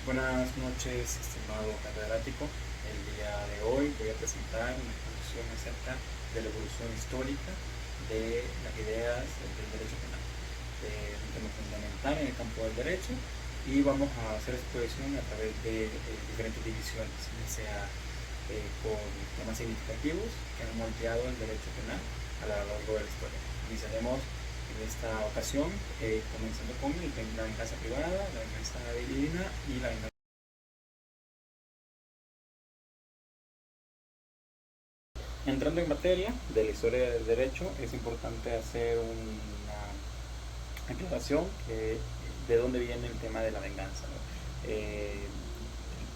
Buenas noches, estimado catedrático. El día de hoy voy a presentar una exposición acerca de la evolución histórica de las ideas del derecho penal, un tema fundamental en el campo del derecho, y vamos a hacer exposición a través de diferentes divisiones, ya sea por temas significativos que han moldeado el derecho penal a lo largo de la historia. Iniciaremos en esta ocasión, comenzando con la venganza privada, la venganza divina y la venganza. Entrando en materia de la historia del derecho, es importante hacer una aclaración de dónde viene el tema de la venganza, ¿no? El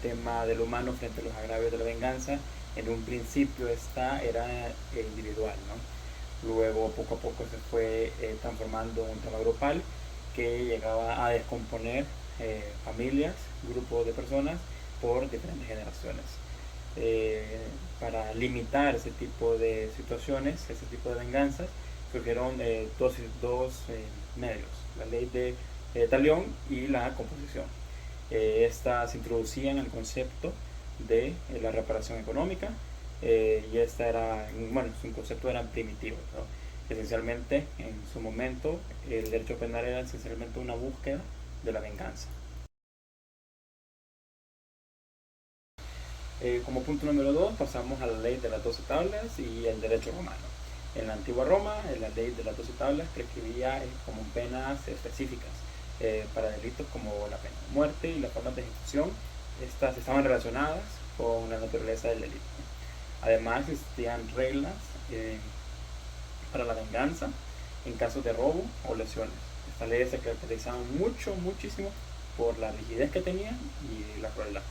tema del humano frente a los agravios de la venganza, en un principio era individual, ¿no? Luego poco a poco se fue transformando en un tema grupal que llegaba a descomponer familias, grupos de personas por diferentes generaciones. eh, para limitar ese tipo de situaciones, ese tipo de venganzas, surgieron dos medios, la ley de talión y la composición. Estas introducían el concepto de la reparación económica, y esta era, bueno, su concepto era primitivo, ¿no? Esencialmente, en su momento, el derecho penal era esencialmente una búsqueda de la venganza. Como punto número 2 pasamos a la ley de las 12 tablas y el derecho romano. En la antigua Roma, la ley de las 12 tablas prescribía como penas específicas para delitos como la pena de muerte y las formas de ejecución. Estas estaban relacionadas con la naturaleza del delito. Además existían reglas eh, para la venganza en casos de robo o lesiones. Estas leyes se caracterizaban muchísimo por la rigidez que tenían y la crueldad.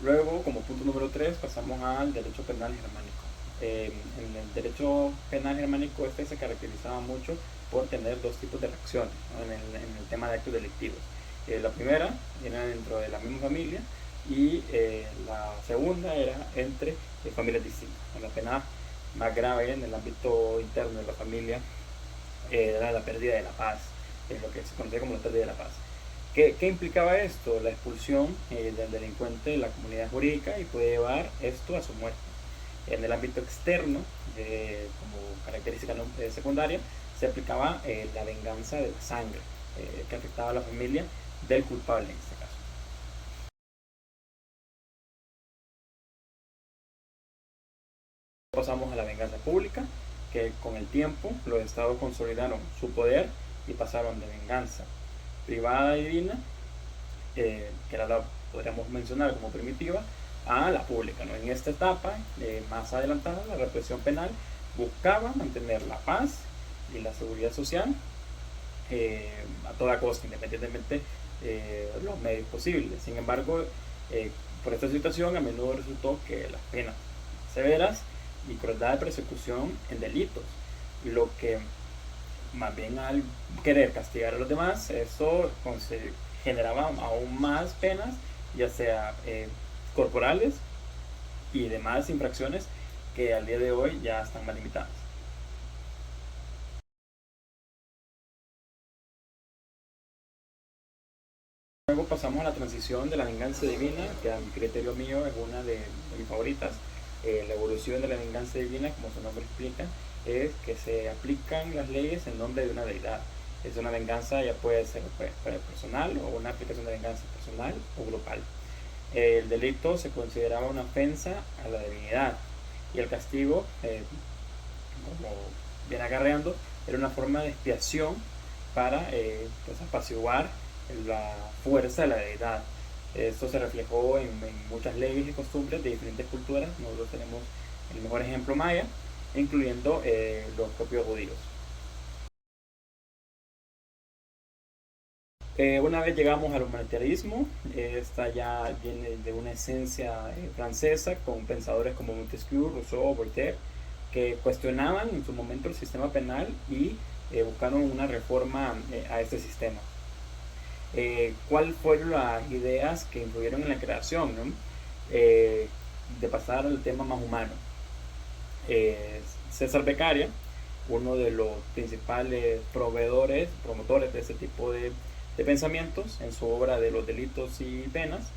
Luego, como punto número 3 pasamos al derecho penal germánico. En el derecho penal germánico este se caracterizaba mucho por tener dos tipos de reacciones, ¿no? En el tema de actos delictivos. La primera era dentro de la misma familia y la segunda era entre familias distintas. La pena más grave en el ámbito interno de la familia era la pérdida de la paz, lo que se conocía como la pérdida de la paz. ¿Qué implicaba esto? La expulsión del delincuente de la comunidad jurídica y puede llevar esto a su muerte. En el ámbito externo, como característica secundaria, se aplicaba la venganza de la sangre, que afectaba a la familia del culpable en este caso. Pasamos a la venganza pública, que con el tiempo los estados consolidaron su poder y pasaron de venganza privada y divina, que era la podríamos mencionar como primitiva, a la pública, ¿no? En esta etapa, más adelantada, la represión penal buscaba mantener la paz y la seguridad social a toda costa, independientemente de los medios posibles. Sin embargo, por esta situación a menudo resultó que las penas severas y crueldad de persecución en delitos, lo que más bien al querer castigar a los demás, eso generaba aún más penas, ya sea corporales y demás infracciones que al día de hoy ya están más limitadas. Luego pasamos a la transición de la venganza divina, que a mi criterio mío es una de mis favoritas. La evolución de la venganza divina, como su nombre explica, es que se aplican las leyes en nombre de una deidad. Es una venganza, ya puede ser personal o una aplicación de venganza personal o grupal. El delito se consideraba una ofensa a la divinidad y el castigo, como viene acarreando, era una forma de expiación para pues, apaciguar la fuerza de la deidad. Esto se reflejó en muchas leyes y costumbres de diferentes culturas. Nosotros tenemos el mejor ejemplo maya, incluyendo los propios judíos. Una vez llegamos al humanitarismo, esta ya viene de una esencia francesa con pensadores como Montesquieu, Rousseau, Voltaire, que cuestionaban en su momento el sistema penal y buscaron una reforma a este sistema. ¿Cuáles fueron las ideas que influyeron en la creación, ¿no? De pasar al tema más humano? César Beccaria uno de los principales promotores de ese tipo de pensamientos en su obra de los delitos y penas,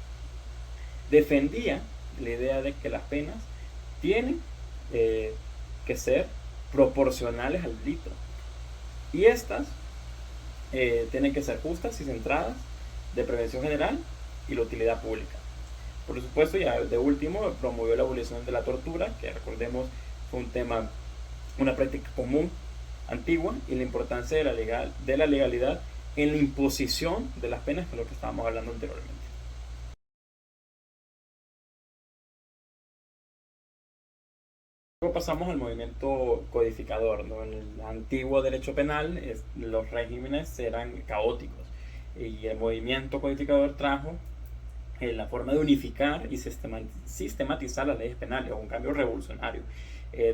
defendía la idea de que las penas tienen que ser proporcionales al delito y estas tienen que ser justas y centradas de prevención general y la utilidad pública. Por supuesto, ya de último, promovió la abolición de la tortura, que recordemos fue una práctica común, antigua, y la importancia de la legalidad en la imposición de las penas, que es lo que estábamos hablando anteriormente. Luego pasamos al movimiento codificador, ¿no? En el antiguo derecho penal los regímenes eran caóticos y el movimiento codificador trajo la forma de unificar y sistematizar las leyes penales, un cambio revolucionario.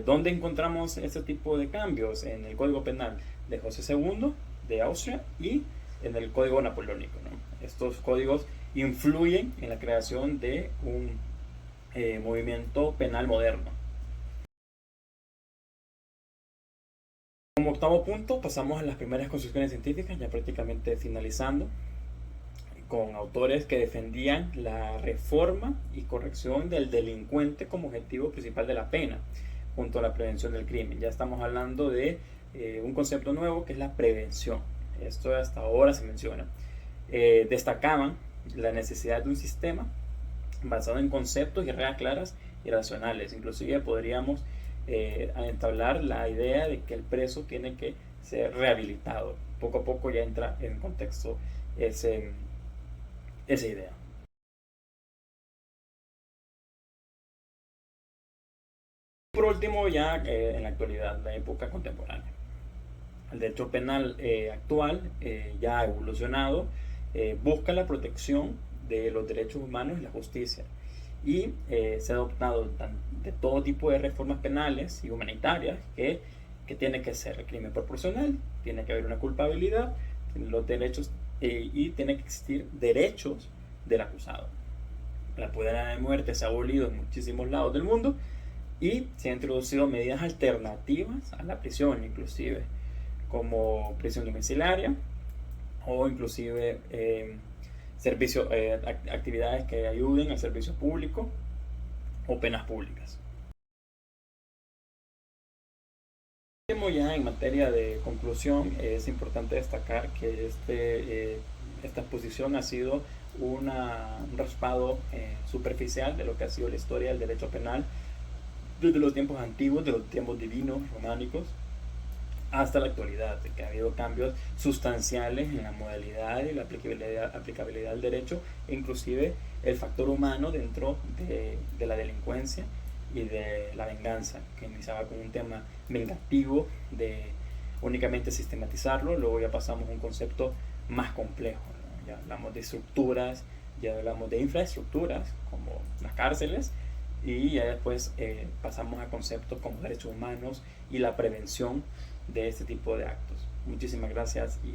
¿Dónde encontramos ese tipo de cambios? En el Código Penal de José II de Austria y en el Código Napoleónico, ¿no? Estos códigos influyen en la creación de un movimiento penal moderno. Como octavo punto, pasamos a las primeras construcciones científicas, ya prácticamente finalizando, con autores que defendían la reforma y corrección del delincuente como objetivo principal de la pena, junto a la prevención del crimen. Ya estamos hablando de un concepto nuevo que es la prevención. Esto hasta ahora se menciona. Destacaban la necesidad de un sistema basado en conceptos y reglas claras y racionales. Inclusive podríamos entablar la idea de que el preso tiene que ser rehabilitado. Poco a poco ya entra en contexto esa idea. Por último, ya en la actualidad, la época contemporánea. El derecho penal actual, ya ha evolucionado, busca la protección de los derechos humanos y la justicia. Y se ha adoptado de todo tipo de reformas penales y humanitarias que tiene que ser el crimen proporcional, tiene que haber una culpabilidad, los derechos y tiene que existir derechos del acusado. La pena de muerte se ha abolido en muchísimos lados del mundo y se han introducido medidas alternativas a la prisión, inclusive como prisión domiciliaria o inclusive actividades que ayuden al servicio público o penas públicas. Ya en materia de conclusión, es importante destacar que esta exposición ha sido un raspado superficial de lo que ha sido la historia del derecho penal desde los tiempos antiguos, de los tiempos divinos, románicos, hasta la actualidad, que ha habido cambios sustanciales en la modalidad y la aplicabilidad del derecho, e inclusive el factor humano dentro de la delincuencia y de la venganza, que iniciaba con un tema vengativo de únicamente sistematizarlo. Luego ya pasamos a un concepto más complejo, ¿no? Ya hablamos de estructuras, ya hablamos de infraestructuras como las cárceles, y ya después pasamos a conceptos como derechos humanos y la prevención de este tipo de actos. Muchísimas gracias y